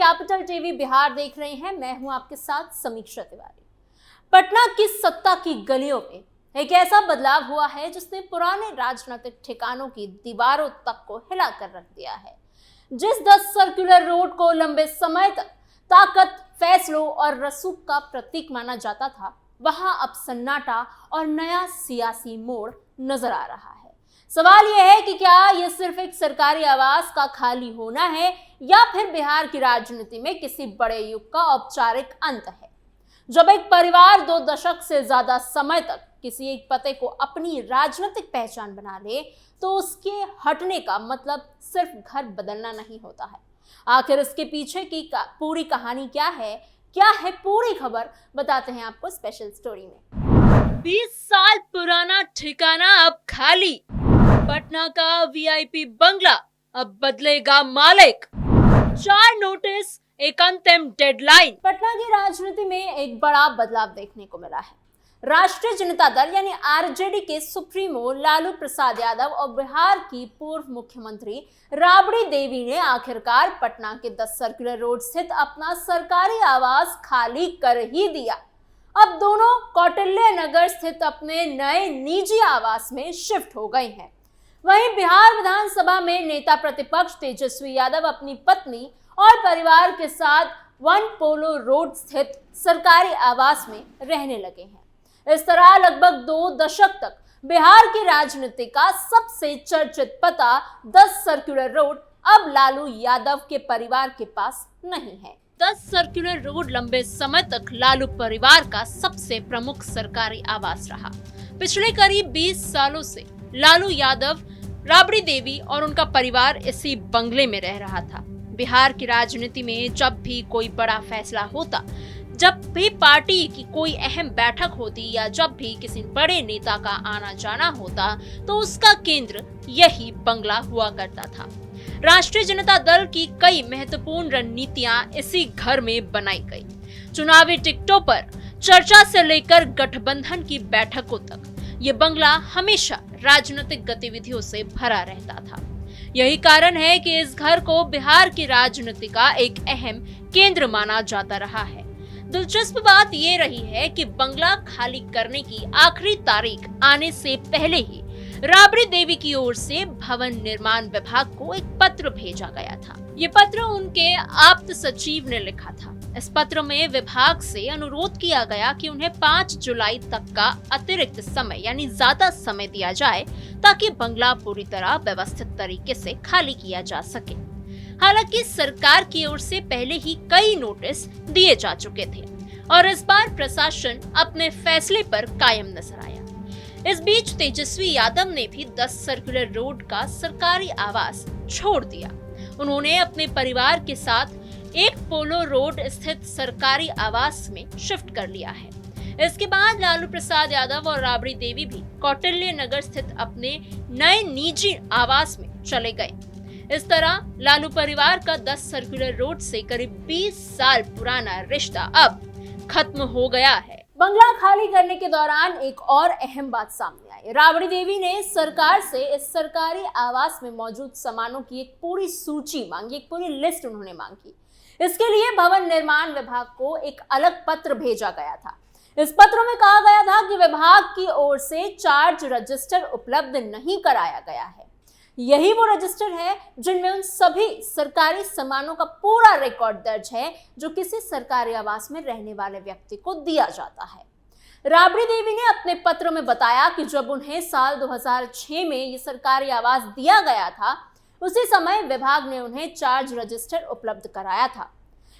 Capital TV Bihar देख रहे हैं। मैं हूं आपके साथ समीक्षा तिवारी। पटना की सत्ता की गलियों में एक ऐसा बदलाव हुआ है जिसने पुराने राजनीतिक ठिकानों की दीवारों तक को हिला कर रख दिया है। जिस 10 सर्कुलर रोड को लंबे समय तक ताकत, फैसलों और रसूख का प्रतीक माना जाता था, वहां अब सन्नाटा और नया सियासी मोड़ नजर आ रहा है। सवाल यह है कि क्या यह सिर्फ एक सरकारी आवास का खाली होना है या फिर बिहार की राजनीति में किसी बड़े युग का औपचारिक अंत है। जब एक परिवार 2 दशक से ज्यादा समय तक किसी एक पते को अपनी राजनीतिक पहचान बना ले, तो उसके हटने का मतलब सिर्फ घर बदलना नहीं होता है। आखिर इसके पीछे की पूरी कहानी क्या है पूरी खबर बताते हैं आपको स्पेशल स्टोरी में। 20 साल पुराना ठिकाना अब खाली। पटना का वीआईपी बंगला अब बदलेगा मालिक। 4 नोटिस, एक अंतिम डेडलाइन। पटना की राजनीति में एक बड़ा बदलाव देखने को मिला है। राष्ट्रीय जनता दल यानी आरजेडी के सुप्रीमो लालू प्रसाद यादव और बिहार की पूर्व मुख्यमंत्री राबड़ी देवी ने आखिरकार पटना के 10 सर्कुलर रोड स्थित अपना सरकारी आवास खाली कर ही दिया। अब दोनों कौटिल्य नगर स्थित अपने नए निजी आवास में शिफ्ट हो गए हैं। वहीं बिहार विधानसभा में नेता प्रतिपक्ष तेजस्वी यादव अपनी पत्नी और परिवार के साथ 1 पोलो रोड स्थित सरकारी आवास में रहने लगे हैं। इस तरह लगभग 2 दशक तक बिहार की राजनीति का सबसे चर्चित पता 10 सर्कुलर रोड अब लालू यादव के परिवार के पास नहीं है। 10 सर्कुलर रोड लंबे समय तक लालू परिवार का सबसे प्रमुख सरकारी आवास रहा। पिछले करीब 20 सालों से लालू यादव, राबड़ी देवी और उनका परिवार इसी बंगले में रह रहा था। बिहार की राजनीति में जब भी कोई बड़ा फैसला होता, जब भी पार्टी की कोई अहम बैठक होती या जब भी किसी बड़े नेता का आना जाना होता, तो उसका केंद्र यही बंगला हुआ करता था। राष्ट्रीय जनता दल की कई महत्वपूर्ण रणनीतियां इसी घर में बनाई गई। चुनावी टिकटों पर चर्चा से लेकर गठबंधन की बैठकों तक ये बंगला हमेशा राजनीतिक गतिविधियों से भरा रहता था। यही कारण है कि इस घर को बिहार की राजनीति का एक अहम केंद्र माना जाता रहा है। दिलचस्प बात ये रही है कि बंगला खाली करने की आखिरी तारीख आने से पहले ही राबड़ी देवी की ओर से भवन निर्माण विभाग को एक पत्र भेजा गया था। ये पत्र उनके आप्त सचिव ने लिखा था। इस पत्र में विभाग से अनुरोध किया गया कि उन्हें 5 जुलाई तक का अतिरिक्त समय यानी ज्यादा समय दिया जाए ताकि बंगला पूरी तरह व्यवस्थित तरीके से खाली किया जा सके। हालांकि सरकार की ओर से पहले ही कई नोटिस दिए जा चुके थे और इस बार प्रशासन अपने फैसले पर कायम नजर आया। इस बीच तेजस्वी यादव ने भी 10 सर्कुलर रोड का सरकारी आवास छोड़ दिया। उन्होंने अपने परिवार के साथ 1 पोलो रोड स्थित सरकारी आवास में शिफ्ट कर लिया है। इसके बाद लालू प्रसाद यादव और राबड़ी देवी भी कौटिल्य नगर स्थित अपने नए निजी आवास में चले गए। इस तरह लालू परिवार का 10 सर्कुलर रोड से करीब 20 साल पुराना रिश्ता अब खत्म हो गया है। बंगला खाली करने के दौरान एक और अहम बात सामने आई। राबड़ी देवी ने सरकार से इस सरकारी आवास में मौजूद सामानों की एक पूरी सूची मांगी, एक पूरी लिस्ट उन्होंने मांगी। इसके लिए भवन निर्माण विभाग को एक अलग पत्र भेजा गया था। इस पत्र में कहा गया था कि विभाग की ओर से चार्ज रजिस्टर उपलब्ध नहीं कराया गया है। यही वो रजिस्टर है जिनमें उन सभी सरकारी सामानों का पूरा रिकॉर्ड दर्ज है जो किसी सरकारी आवास में रहने वाले व्यक्ति को दिया जाता है। राबड़ी देवी ने अपने पत्र में बताया कि जब उन्हें साल 2006 में ये सरकारी आवास दिया गया था, उसी समय विभाग ने उन्हें चार्ज रजिस्टर उपलब्ध कराया था।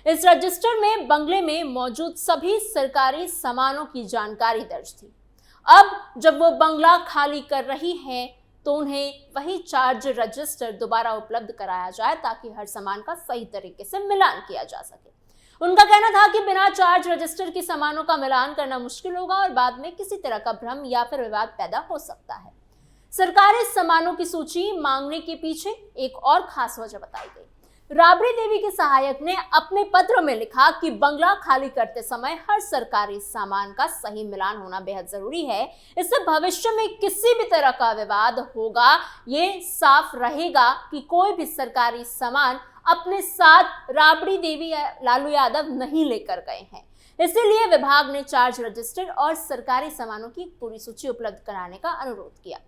इस रजिस्टर में बंगले में मौजूद सभी सरकारी सामानों की जानकारी दर्ज थी। अब जब वो बंगला खाली कर रही है तो उन्हें वही चार्ज रजिस्टर दोबारा उपलब्ध कराया जाए ताकि हर सामान का सही तरीके से मिलान किया जा सके। उनका कहना था कि बिना चार्ज रजिस्टर के सामानों का मिलान करना मुश्किल होगा और बाद में किसी तरह का भ्रम या फिर विवाद पैदा हो सकता है। सरकारी सामानों की सूची मांगने के पीछे एक और खास वजह बताई गई। राबड़ी देवी के सहायक ने अपने पत्र में लिखा कि बंगला खाली करते समय हर सरकारी सामान का सही मिलान होना बेहद जरूरी है। इससे भविष्य में किसी भी तरह का विवाद होगा, ये साफ रहेगा कि कोई भी सरकारी सामान अपने साथ राबड़ी देवी लालू यादव नहीं लेकर गए हैं। इसीलिए विभाग ने चार्ज रजिस्टर और सरकारी सामानों की पूरी सूची उपलब्ध कराने का अनुरोध किया।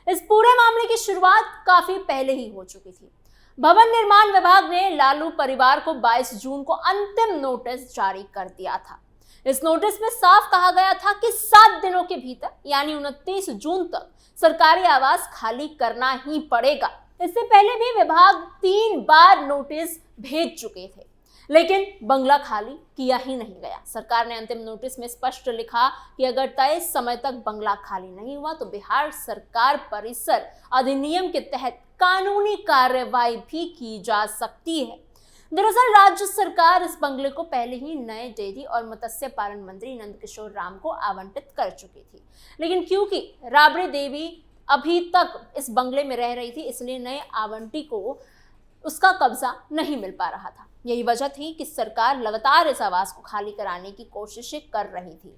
इस पूरे मामले की शुरुआत काफी पहले ही हो चुकी थी। भवन निर्माण विभाग ने लालू परिवार को 22 जून को अंतिम नोटिस जारी कर दिया था। इस नोटिस में साफ कहा गया था कि 7 दिनों के भीतर यानी 29 जून तक सरकारी आवास खाली करना ही पड़ेगा। इससे पहले भी विभाग 3 बार नोटिस भेज चुके थे, लेकिन बंगला खाली किया ही नहीं गया। सरकार ने अंतिम नोटिस में स्पष्ट लिखा कि अगर तय समय तक बंगला खाली नहीं हुआ तो बिहार सरकार परिसर अधिनियम के तहत कानूनी कार्रवाई भी की जा सकती है। दरअसल राज्य सरकार इस बंगले को पहले ही नए डेयरी और मत्स्य पालन मंत्री नंदकिशोर राम को आवंटित कर चुकी थी, लेकिन क्योंकि राबड़ी देवी अभी तक इस बंगले में रह रही थी, इसलिए नए आवंटी को उसका कब्जा नहीं मिल पा रहा था। यही वजह थी कि सरकार लगातार इस आवास को खाली कराने की कोशिशें कर रही थी।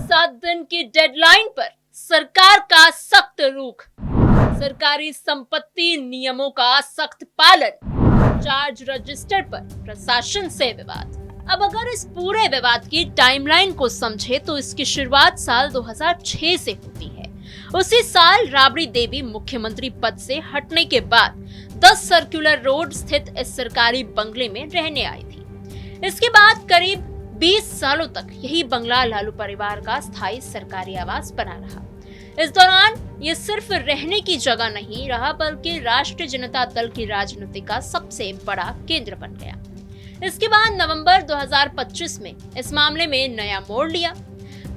7 दिन की डेडलाइन पर सरकार का सख्त रुख, सरकारी संपत्ति नियमों का सख्त पालन, चार्ज रजिस्टर पर प्रशासन से विवाद। अब अगर इस पूरे विवाद की टाइमलाइन को समझे तो इसकी शुरुआत साल 2006 से होती है। उसी साल राबड़ी देवी मुख्यमंत्री पद से हटने के बाद 10 सर्कुलर रोड स्थित इस सरकारी बंगले में रहने आई थी। इसके बाद करीब 20 सालों तक यही बंगला लालू परिवार का स्थायी सरकारी आवास बना रहा। इस दौरान ये सिर्फ रहने की जगह नहीं रहा, बल्कि राष्ट्रीय जनता दल की राजनीति का सबसे बड़ा केंद्र बन गया। इसके बाद नवंबर 2025 में इस मामले में नया मोड़ लिया।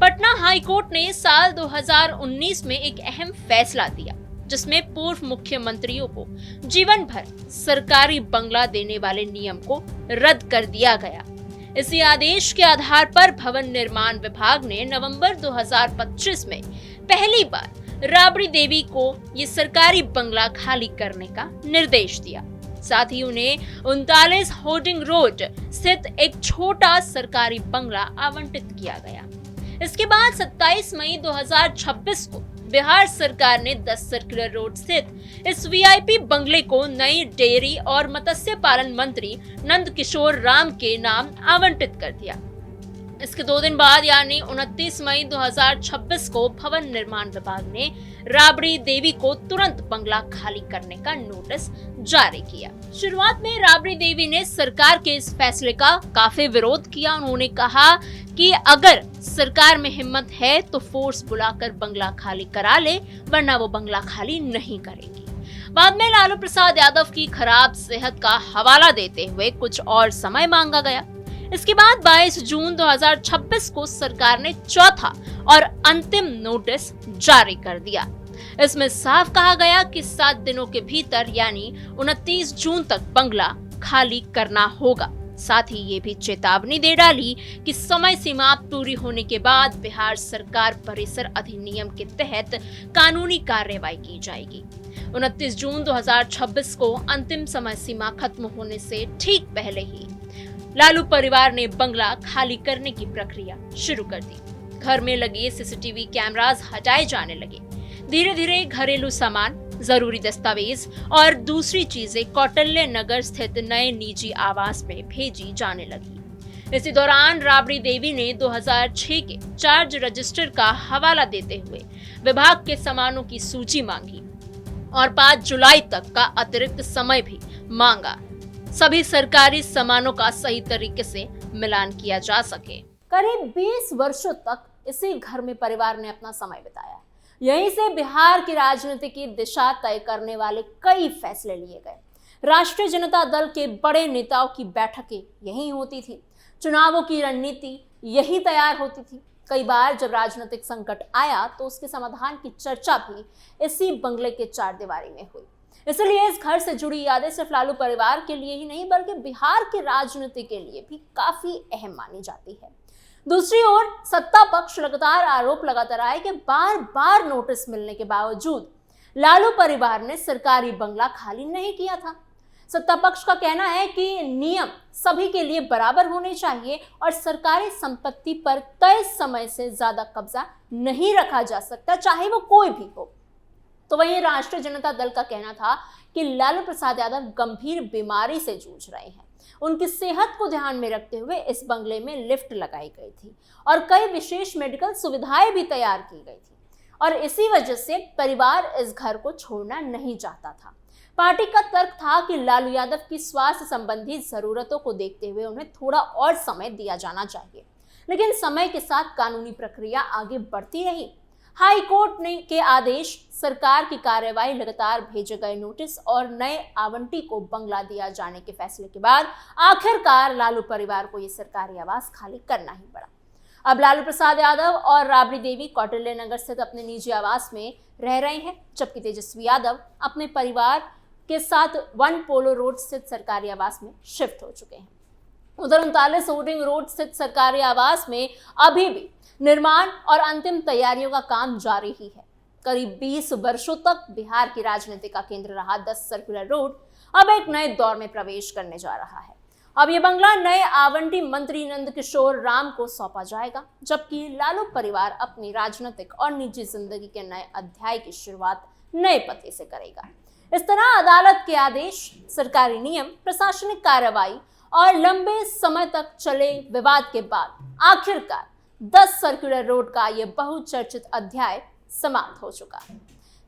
पटना हाई कोर्ट ने साल 2019 में एक अहम फैसला दिया, जिसमें पूर्व मुख्यमंत्रियों को जीवन भर सरकारी बंगला देने वाले नियम को रद्द कर दिया गया। इसी आदेश के आधार पर भवन निर्माण विभाग ने नवंबर 2025 में पहली बार राबड़ी देवी को ये सरकारी बंगला खाली करने का निर्देश दिया। साथ ही उन्हें 39 होर्डिंग रोड स्थित एक छोटा सरकारी बंगला आवंटित किया गया। इसके बाद 27 मई 2026 को बिहार सरकार ने 10 सर्कुलर रोड स्थित इस वीआईपी बंगले को नई डेयरी और मत्स्य पालन मंत्री नंदकिशोर राम के नाम आवंटित कर दिया। इसके 2 दिन बाद यानी 29 मई 2026 को भवन निर्माण विभाग ने राबड़ी देवी को तुरंत बंगला खाली करने का नोटिस जारी किया। शुरुआत में राबड़ी देवी ने सरकार के इस फैसले का काफी विरोध किया। उन्होंने कहा कि अगर सरकार में हिम्मत है तो फोर्स बुलाकर बंगला खाली करा ले, वरना वो बंगला खाली नहीं करेगी। बाद में लालू प्रसाद यादव की खराब सेहत का हवाला देते हुए कुछ और समय मांगा गया। इसके बाद 22 जून 2026 को सरकार ने चौथा और अंतिम नोटिस जारी कर दिया। इसमें साफ कहा गया कि 7 दिनों के भीतर यानी 29 जून तक बंगला खाली करना होगा। साथ ही ये भी चेतावनी दे डाली कि समय सीमा पूरी होने के बाद बिहार सरकार परिसर अधिनियम के तहत कानूनी कार्रवाई की जाएगी। 29 जून 2026 को अंतिम समय सीमा खत्म होने से ठीक पहले ही लालू परिवार ने बंगला खाली करने की प्रक्रिया शुरू कर दी। घर में लगे सीसीटीवी कैमरास हटाए जाने लगे। धीरे धीरे घरेलू सामान, जरूरी दस्तावेज और दूसरी चीजें कौटिल्य नगर स्थित नए निजी आवास में भेजी जाने लगी। इसी दौरान राबड़ी देवी ने 2006 के चार्ज रजिस्टर का हवाला देते हुए विभाग के सामानों की सूची मांगी और 5 जुलाई तक का अतिरिक्त समय भी मांगा, सभी सरकारी सामानों का सही तरीके से मिलान किया जा सके। करीब 20 वर्षों तक इसी घर में परिवार ने अपना समय बिताया। यहीं से बिहार की राजनीति की दिशा तय करने वाले कई फैसले लिए गए। राष्ट्रीय जनता दल के बड़े नेताओं की बैठकें यहीं होती थी। चुनावों की रणनीति यही तैयार होती थी। कई बार जब राजनीतिक संकट आया तो उसके समाधान की चर्चा भी इसी बंगले के चारदीवारी में हुई। इसलिए इस घर से जुड़ी यादें सिर्फ लालू परिवार के लिए ही नहीं बल्कि बिहार की राजनीति के लिए भी काफी अहम मानी जाती है। दूसरी ओर सत्ता पक्ष लगातार आरोप लगाता रहा है कि बार बार नोटिस मिलने के बावजूद लालू परिवार ने सरकारी बंगला खाली नहीं किया था। सत्ता पक्ष का कहना है कि नियम सभी के लिए बराबर होने चाहिए और सरकारी संपत्ति पर तय समय से ज्यादा कब्जा नहीं रखा जा सकता, चाहे वो कोई भी हो। तो वहीं राष्ट्रीय जनता दल का कहना था कि लालू प्रसाद यादव गंभीर बीमारी से जूझ रहे हैं। उनकी सेहत को ध्यान में रखते हुए इस बंगले में लिफ्ट लगाई गई थी और कई विशेष मेडिकल सुविधाएं भी तैयार की गई थी और इसी वजह से परिवार इस घर को छोड़ना नहीं चाहता था। पार्टी का तर्क था कि लालू यादव की स्वास्थ्य संबंधी जरूरतों को देखते हुए उन्हें थोड़ा और समय दिया जाना चाहिए, लेकिन समय के साथ कानूनी प्रक्रिया आगे बढ़ती रही। हाई कोर्ट ने के आदेश, सरकार की कार्यवाही, लगातार भेजे गए नोटिस और नए आवंटी को बंगला दिया जाने के फैसले के बाद आखिरकार लालू परिवार को यह सरकारी आवास खाली करना ही पड़ा। अब लालू प्रसाद यादव और राबड़ी देवी कौटिल्य नगर स्थित अपने निजी आवास में रह रहे हैं, जबकि तेजस्वी यादव अपने परिवार के साथ 1 पोलो रोड स्थित सरकारी आवास में शिफ्ट हो चुके हैं। उधर 39 होर्डिंग रोड स्थित सरकारी आवास में अभी भी निर्माण और अंतिम तैयारियों का काम जारी ही है। करीब 20 वर्षों तक बिहार की राजनीति का केंद्र रहा 10 सर्कुलर रोड अब एक नए दौर में प्रवेश करने जा रहा है। अब यह बंगला नए आवंटी मंत्री नंदकिशोर राम को सौंपा जाएगा, जबकि लालू परिवार अपनी राजनीतिक और निजी जिंदगी के नए अध्याय की शुरुआत नए पते से करेगा। इस तरह अदालत के आदेश, सरकारी नियम, प्रशासनिक कार्रवाई और लंबे समय तक चले विवाद के बाद आखिरकार 10 सर्कुलर रोड का यह बहुचर्चित अध्याय समाप्त हो चुका है।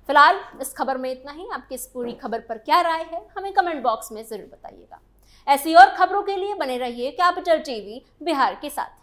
फिलहाल इस खबर में इतना ही। आपकी इस पूरी खबर पर क्या राय है, हमें कमेंट बॉक्स में जरूर बताइएगा। ऐसी और खबरों के लिए बने रहिए कैपिटल टीवी बिहार के साथ।